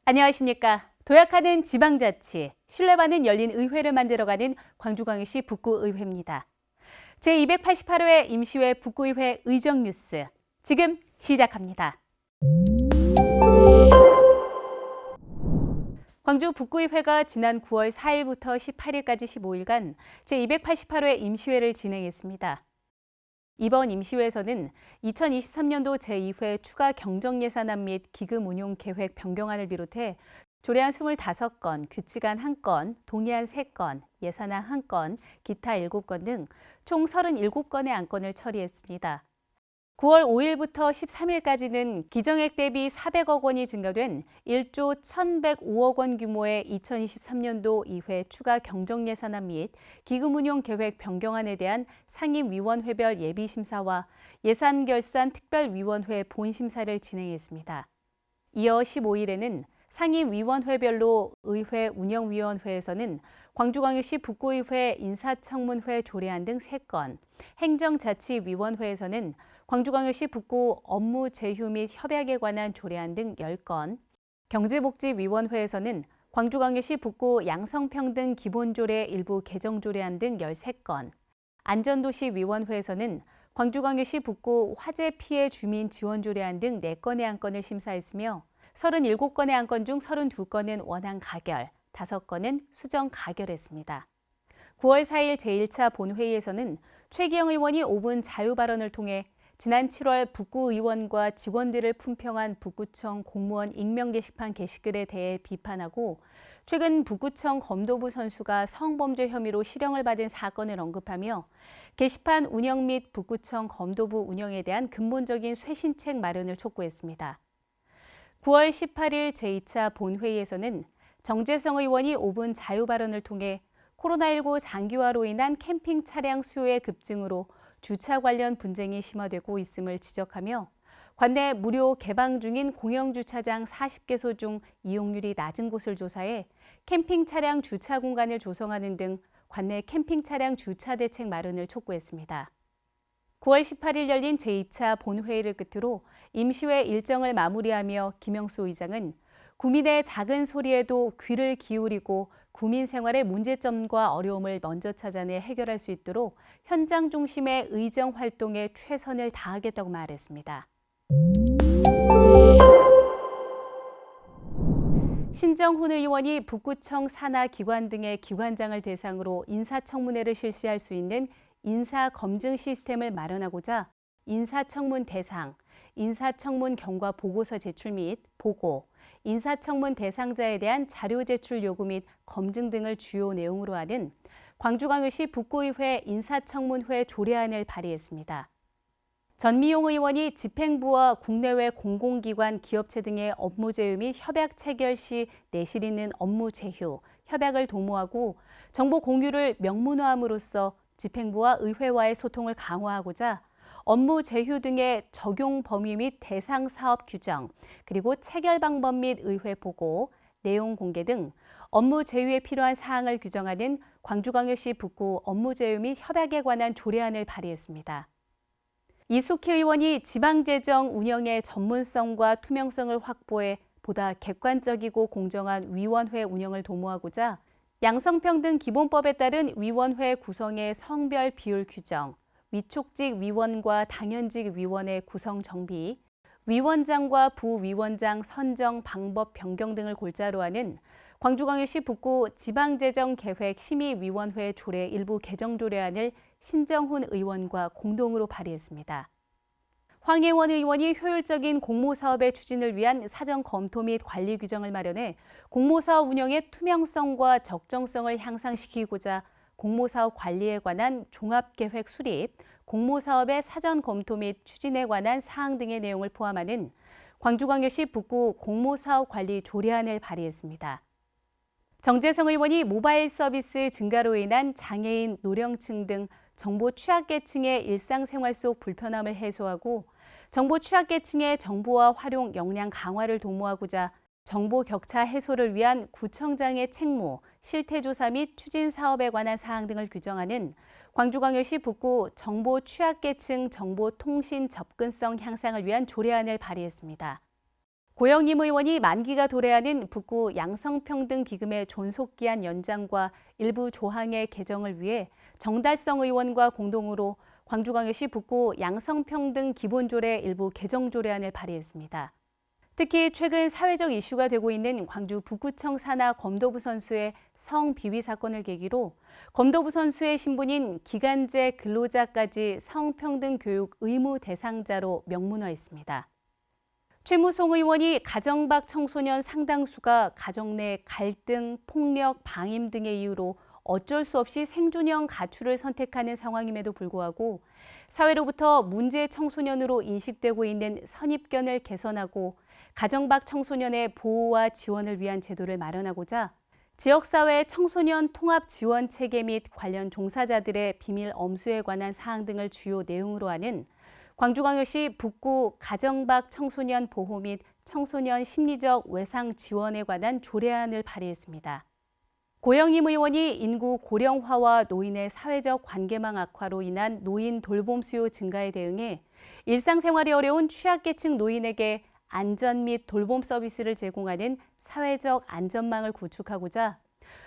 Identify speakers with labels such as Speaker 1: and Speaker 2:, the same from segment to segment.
Speaker 1: 안녕하십니까. 도약하는 지방자치, 신뢰받는 열린 의회를 만들어가는 광주광역시 북구의회입니다. 제288회 임시회 북구의회 의정 뉴스, 지금 시작합니다. 광주 북구의회가 지난 9월 4일부터 18일까지 15일간 제288회 임시회를 진행했습니다. 이번 임시회에서는 2023년도 제2회 추가 경정예산안 및 기금 운용 계획 변경안을 비롯해 조례안 25건, 규칙안 1건, 동의안 3건, 예산안 1건, 기타 7건 등 총 37건의 안건을 처리했습니다. 9월 5일부터 13일까지는 기정액 대비 400억 원이 증가된 1조 1,105억 원 규모의 2023년도 2회 추가 경정예산안 및 기금운용 계획 변경안에 대한 상임위원회별 예비심사와 예산결산 특별위원회 본심사를 진행했습니다. 이어 15일에는 상임위원회별로 의회 운영위원회에서는 광주광역시 북구의회 인사청문회 조례안 등 3건, 행정자치위원회에서는 광주광역시 북구 업무 제휴 및 협약에 관한 조례안 등 10건, 경제복지위원회에서는 광주광역시 북구 양성평등 기본조례 일부 개정 조례안 등 13건, 안전도시위원회에서는 광주광역시 북구 화재 피해 주민 지원 조례안 등 4건의 안건을 심사했으며 37건의 안건 중 32건은 원안 가결, 5건은 수정 가결했습니다. 9월 4일 제1차 본회의에서는 최기영 의원이 5분 자유 발언을 통해 지난 7월 북구의원과 직원들을 품평한 북구청 공무원 익명 게시판 게시글에 대해 비판하고 최근 북구청 검도부 선수가 성범죄 혐의로 실형을 받은 사건을 언급하며 게시판 운영 및 북구청 검도부 운영에 대한 근본적인 쇄신책 마련을 촉구했습니다. 9월 18일 제2차 본회의에서는 정재성 의원이 5분 자유 발언을 통해 코로나19 장기화로 인한 캠핑 차량 수요의 급증으로 주차 관련 분쟁이 심화되고 있음을 지적하며 관내 무료 개방 중인 공영주차장 40개소 중 이용률이 낮은 곳을 조사해 캠핑 차량 주차 공간을 조성하는 등 관내 캠핑 차량 주차 대책 마련을 촉구했습니다. 9월 18일 열린 제2차 본회의를 끝으로 임시회 일정을 마무리하며 김영수 의장은 구민의 작은 소리에도 귀를 기울이고 구민 생활의 문제점과 어려움을 먼저 찾아내 해결할 수 있도록 현장 중심의 의정 활동에 최선을 다하겠다고 말했습니다. 신정훈 의원이 북구청 산하 기관 등의 기관장을 대상으로 인사청문회를 실시할 수 있는 인사검증 시스템을 마련하고자 인사청문 대상, 인사청문 경과 보고서 제출 및 보고, 인사청문 대상자에 대한 자료 제출 요구 및 검증 등을 주요 내용으로 하는 광주광역시 북구의회 인사청문회 조례안을 발의했습니다. 전미용 의원이 집행부와 국내외 공공기관, 기업체 등의 업무 제휴 및 협약 체결 시 내실 있는 업무 제휴, 협약을 도모하고 정보 공유를 명문화함으로써 집행부와 의회와의 소통을 강화하고자 업무 제휴 등의 적용 범위 및 대상 사업 규정, 그리고 체결 방법 및 의회 보고, 내용 공개 등 업무 제휴에 필요한 사항을 규정하는 광주광역시 북구 업무 제휴 및 협약에 관한 조례안을 발의했습니다. 이숙희 의원이 지방재정 운영의 전문성과 투명성을 확보해 보다 객관적이고 공정한 위원회 운영을 도모하고자 양성평등 기본법에 따른 위원회 구성의 성별 비율 규정, 위촉직 위원과 당연직 위원의 구성 정비, 위원장과 부위원장 선정 방법 변경 등을 골자로 하는 광주광역시 북구 지방재정계획심의위원회 조례 일부 개정 조례안을 신정훈 의원과 공동으로 발의했습니다. 황혜원 의원이 효율적인 공모사업의 추진을 위한 사전 검토 및 관리 규정을 마련해 공모사업 운영의 투명성과 적정성을 향상시키고자 공모사업 관리에 관한 종합계획 수립, 공모사업의 사전 검토 및 추진에 관한 사항 등의 내용을 포함하는 광주광역시 북구 공모사업 관리 조례안을 발의했습니다. 정재성 의원이 모바일 서비스 증가로 인한 장애인, 노령층 등 정보 취약계층의 일상생활 속 불편함을 해소하고 정보 취약계층의 정보화 활용 역량 강화를 도모하고자 정보 격차 해소를 위한 구청장의 책무, 실태조사 및 추진 사업에 관한 사항 등을 규정하는 광주광역시 북구 정보 취약계층 정보통신 접근성 향상을 위한 조례안을 발의했습니다. 고영임 의원이 만기가 도래하는 북구 양성평등기금의 존속기한 연장과 일부 조항의 개정을 위해 정달성 의원과 공동으로 광주광역시 북구 양성평등기본조례 일부 개정조례안을 발의했습니다. 특히 최근 사회적 이슈가 되고 있는 광주 북구청 산하 검도부 선수의 성비위 사건을 계기로 검도부 선수의 신분인 기간제 근로자까지 성평등 교육 의무 대상자로 명문화했습니다. 최무송 의원이 가정 밖 청소년 상당수가 가정 내 갈등, 폭력, 방임 등의 이유로 어쩔 수 없이 생존형 가출을 선택하는 상황임에도 불구하고 사회로부터 문제 청소년으로 인식되고 있는 선입견을 개선하고 가정 밖 청소년의 보호와 지원을 위한 제도를 마련하고자 지역사회 청소년 통합 지원 체계 및 관련 종사자들의 비밀 엄수에 관한 사항 등을 주요 내용으로 하는 광주광역시 북구 가정 밖 청소년 보호 및 청소년 심리적 외상 지원에 관한 조례안을 발의했습니다. 고영임 의원이 인구 고령화와 노인의 사회적 관계망 악화로 인한 노인 돌봄 수요 증가에 대응해 일상생활이 어려운 취약계층 노인에게 안전 및 돌봄 서비스를 제공하는 사회적 안전망을 구축하고자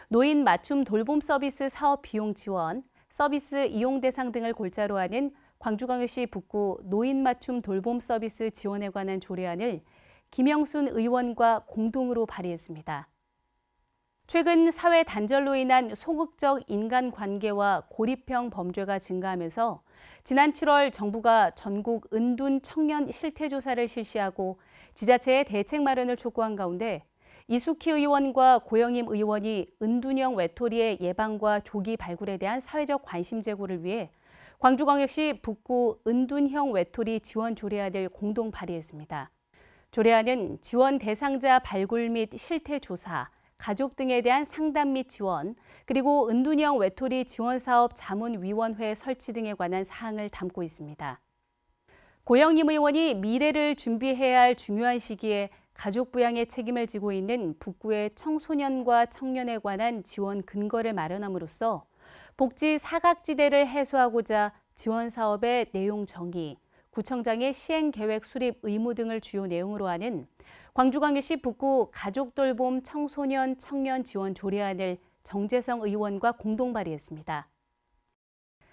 Speaker 1: 노인 맞춤 돌봄 서비스 사업 비용 지원, 서비스 이용 대상 등을 골자로 하는 광주광역시 북구 노인 맞춤 돌봄 서비스 지원에 관한 조례안을 김영순 의원과 공동으로 발의했습니다. 최근 사회 단절로 인한 소극적 인간관계와 고립형 범죄가 증가하면서 지난 7월 정부가 전국 은둔 청년 실태조사를 실시하고 지자체의 대책 마련을 촉구한 가운데 이숙희 의원과 고영임 의원이 은둔형 외톨이의 예방과 조기 발굴에 대한 사회적 관심 제고를 위해 광주광역시 북구 은둔형 외톨이 지원 조례안을 공동 발의했습니다. 조례안은 지원 대상자 발굴 및 실태 조사, 가족 등에 대한 상담 및 지원, 그리고 은둔형 외톨이 지원사업 자문위원회 설치 등에 관한 사항을 담고 있습니다. 고영임 의원이 미래를 준비해야 할 중요한 시기에 가족 부양의 책임을 지고 있는 북구의 청소년과 청년에 관한 지원 근거를 마련함으로써 복지 사각지대를 해소하고자 지원 사업의 내용 정의, 구청장의 시행계획 수립 의무 등을 주요 내용으로 하는 광주광역시 북구 가족돌봄 청소년 청년 지원 조례안을 정재성 의원과 공동 발의했습니다.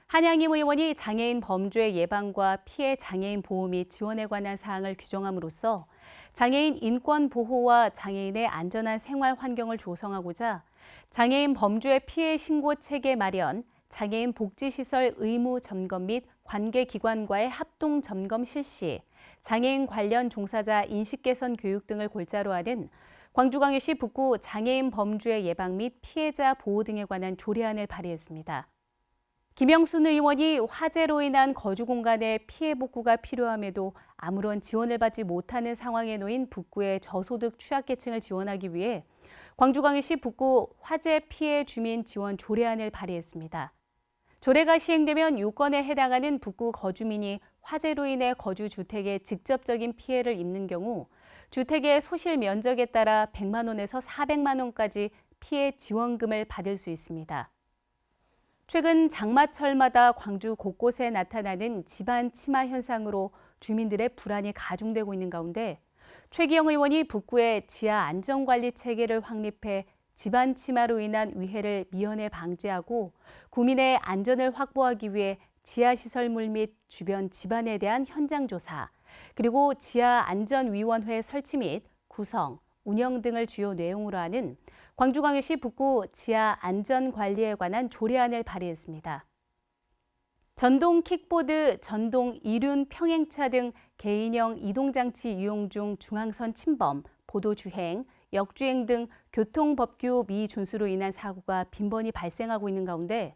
Speaker 1: 한양임 의원이 장애인 범죄 예방과 피해 장애인 보호 및 지원에 관한 사항을 규정함으로써 장애인 인권 보호와 장애인의 안전한 생활 환경을 조성하고자 장애인 범죄 피해 신고 체계 마련, 장애인 복지시설 의무 점검 및 관계기관과의 합동 점검 실시, 장애인 관련 종사자 인식 개선 교육 등을 골자로 하는 광주광역시 북구 장애인 범죄 예방 및 피해자 보호 등에 관한 조례안을 발의했습니다. 김영순 의원이 화재로 인한 거주 공간의 피해 복구가 필요함에도 아무런 지원을 받지 못하는 상황에 놓인 북구의 저소득 취약계층을 지원하기 위해 광주광역시 북구 화재 피해 주민 지원 조례안을 발의했습니다. 조례가 시행되면 요건에 해당하는 북구 거주민이 화재로 인해 거주 주택에 직접적인 피해를 입는 경우 주택의 소실 면적에 따라 100만 원에서 400만 원까지 피해 지원금을 받을 수 있습니다. 최근 장마철마다 광주 곳곳에 나타나는 집안 침하 현상으로 주민들의 불안이 가중되고 있는 가운데 최기영 의원이 북구의 지하 안전관리 체계를 확립해 집안 침하로 인한 위해를 미연에 방지하고 구민의 안전을 확보하기 위해 지하시설물 및 주변 집안에 대한 현장 조사, 그리고 지하안전위원회 설치 및 구성, 운영 등을 주요 내용으로 하는 광주광역시 북구 지하안전관리에 관한 조례안을 발의했습니다. 전동 킥보드, 전동 이륜 평행차 등 개인형 이동장치 이용 중 중앙선 침범, 보도주행, 역주행 등 교통법규 미준수로 인한 사고가 빈번히 발생하고 있는 가운데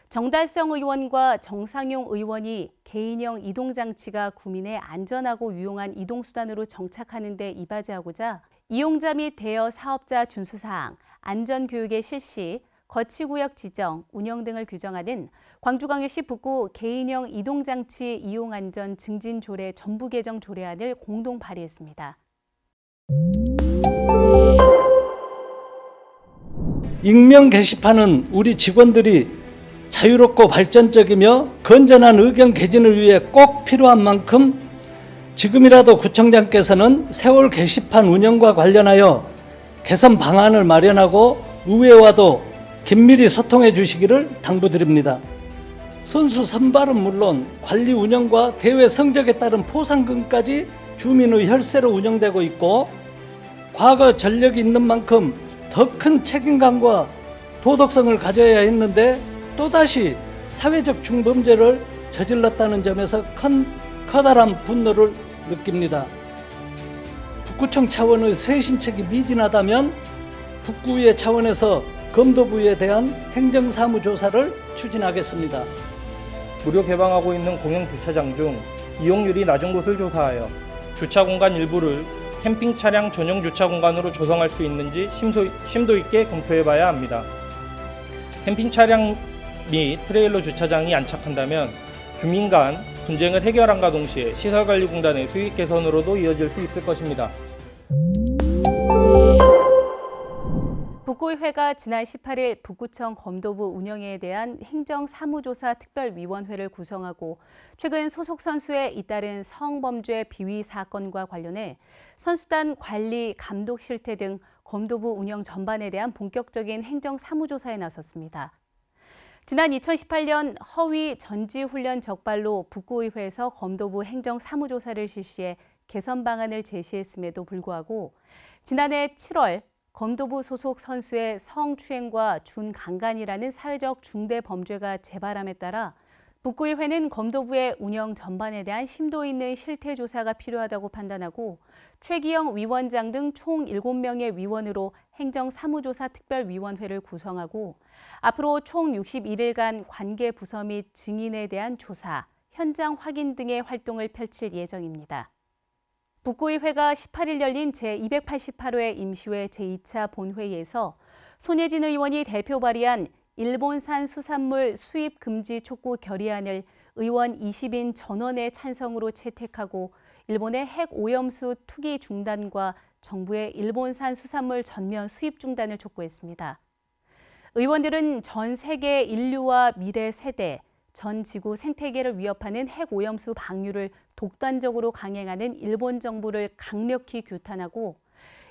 Speaker 1: 정달성 의원과 정상용 의원이 개인형 이동장치가 구민의 안전하고 유용한 이동수단으로 정착하는 데 이바지하고자 이용자 및 대여 사업자 준수사항, 안전교육의 실시, 거치구역 지정, 운영 등을 규정하는 광주광역시 북구 개인형 이동장치 이용안전 증진조례 전부 개정 조례안을 공동 발의했습니다.
Speaker 2: 익명 게시판은 우리 직원들이 자유롭고 발전적이며 건전한 의견 개진을 위해 꼭 필요한 만큼 지금이라도 구청장께서는 세월 게시판 운영과 관련하여 개선 방안을 마련하고 의회와도 긴밀히 소통해 주시기를 당부드립니다. 선수 선발은 물론 관리 운영과 대회 성적에 따른 포상금까지 주민의 혈세로 운영되고 있고, 과거 전력이 있는 만큼 더 큰 책임감과 도덕성을 가져야 했는데 또다시 사회적 중범죄를 저질렀다는 점에서 커다란 분노를 느낍니다. 북구청 차원의 쇄신책이 미진하다면 북구의회 차원에서 검도부에 대한 행정사무조사를 추진하겠습니다.
Speaker 3: 무료 개방하고 있는 공영 주차장 중 이용률이 낮은 곳을 조사하여 주차 공간 일부를 캠핑 차량 전용 주차 공간으로 조성할 수 있는지 심도 있게 검토해봐야 합니다. 캠핑 차량 및 트레일러 주차장이 안착한다면 주민 간 분쟁을 해결함과 동시에 시설관리공단의 수익 개선으로도 이어질 수 있을 것입니다.
Speaker 1: 북구의회가 지난 18일 북구청 검도부 운영에 대한 행정사무조사 특별위원회를 구성하고 최근 소속 선수에 잇따른 성범죄 비위 사건과 관련해 선수단 관리, 감독 실태 등 검도부 운영 전반에 대한 본격적인 행정사무조사에 나섰습니다. 지난 2018년 허위 전지훈련 적발로 북구의회에서 검도부 행정사무조사를 실시해 개선 방안을 제시했음에도 불구하고 지난해 7월 검도부 소속 선수의 성추행과 준강간이라는 사회적 중대 범죄가 재발함에 따라 북구의회는 검도부의 운영 전반에 대한 심도 있는 실태 조사가 필요하다고 판단하고 최기영 위원장 등 총 7명의 위원으로 행정사무조사 특별위원회를 구성하고 앞으로 총 61일간 관계 부서 및 증인에 대한 조사, 현장 확인 등의 활동을 펼칠 예정입니다. 북구의회가 18일 열린 제288회 임시회 제2차 본회의에서 손예진 의원이 대표 발의한 일본산 수산물 수입 금지 촉구 결의안을 의원 20인 전원의 찬성으로 채택하고 일본의 핵 오염수 투기 중단과 정부의 일본산 수산물 전면 수입 중단을 촉구했습니다. 의원들은 전 세계 인류와 미래 세대, 전 지구 생태계를 위협하는 핵 오염수 방류를 독단적으로 강행하는 일본 정부를 강력히 규탄하고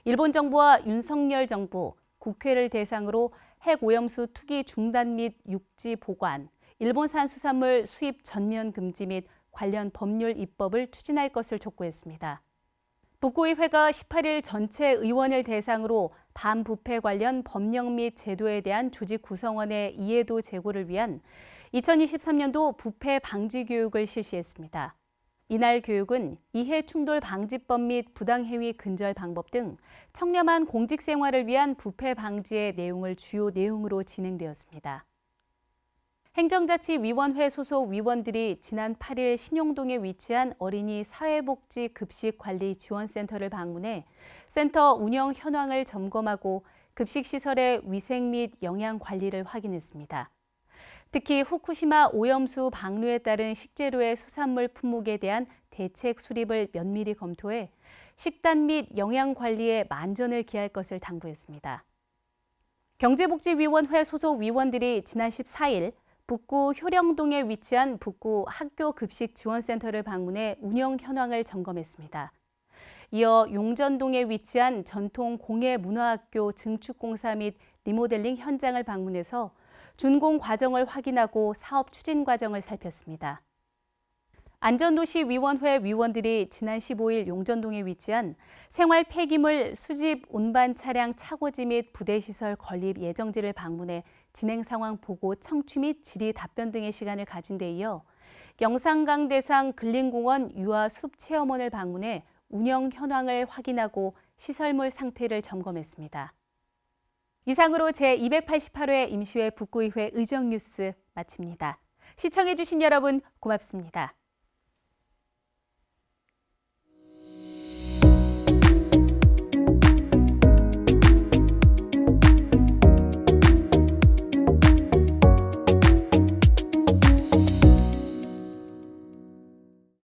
Speaker 1: 일본 정부와 윤석열 정부, 국회를 대상으로 핵 오염수 투기 중단 및 육지 보관, 일본산 수산물 수입 전면 금지 및 관련 법률 입법을 추진할 것을 촉구했습니다. 북구의회가 18일 전체 의원을 대상으로 반부패 관련 법령 및 제도에 대한 조직 구성원의 이해도 제고를 위한 2023년도 부패 방지 교육을 실시했습니다. 이날 교육은 이해충돌방지법 및 부당행위 근절 방법 등 청렴한 공직생활을 위한 부패 방지의 내용을 주요 내용으로 진행되었습니다. 행정자치위원회 소속 위원들이 지난 8일 신용동에 위치한 어린이 사회복지 급식관리지원센터를 방문해 센터 운영 현황을 점검하고 급식시설의 위생 및 영양 관리를 확인했습니다. 특히 후쿠시마 오염수 방류에 따른 식재료의 수산물 품목에 대한 대책 수립을 면밀히 검토해 식단 및 영양 관리에 만전을 기할 것을 당부했습니다. 경제복지위원회 소속 위원들이 지난 14일 북구 효령동에 위치한 북구 학교급식지원센터를 방문해 운영 현황을 점검했습니다. 이어 용전동에 위치한 전통 공예문화학교 증축공사 및 리모델링 현장을 방문해서 준공 과정을 확인하고 사업 추진 과정을 살폈습니다. 안전도시위원회 위원들이 지난 15일 용전동에 위치한 생활 폐기물 수집 운반 차량 차고지 및 부대시설 건립 예정지를 방문해 진행 상황 보고 청취 및 질의 답변 등의 시간을 가진 데 이어 영산강 대상 근린공원 유아 숲 체험원을 방문해 운영 현황을 확인하고 시설물 상태를 점검했습니다. 이상으로 제288회 임시회 북구의회 의정뉴스 마칩니다. 시청해주신 여러분 고맙습니다.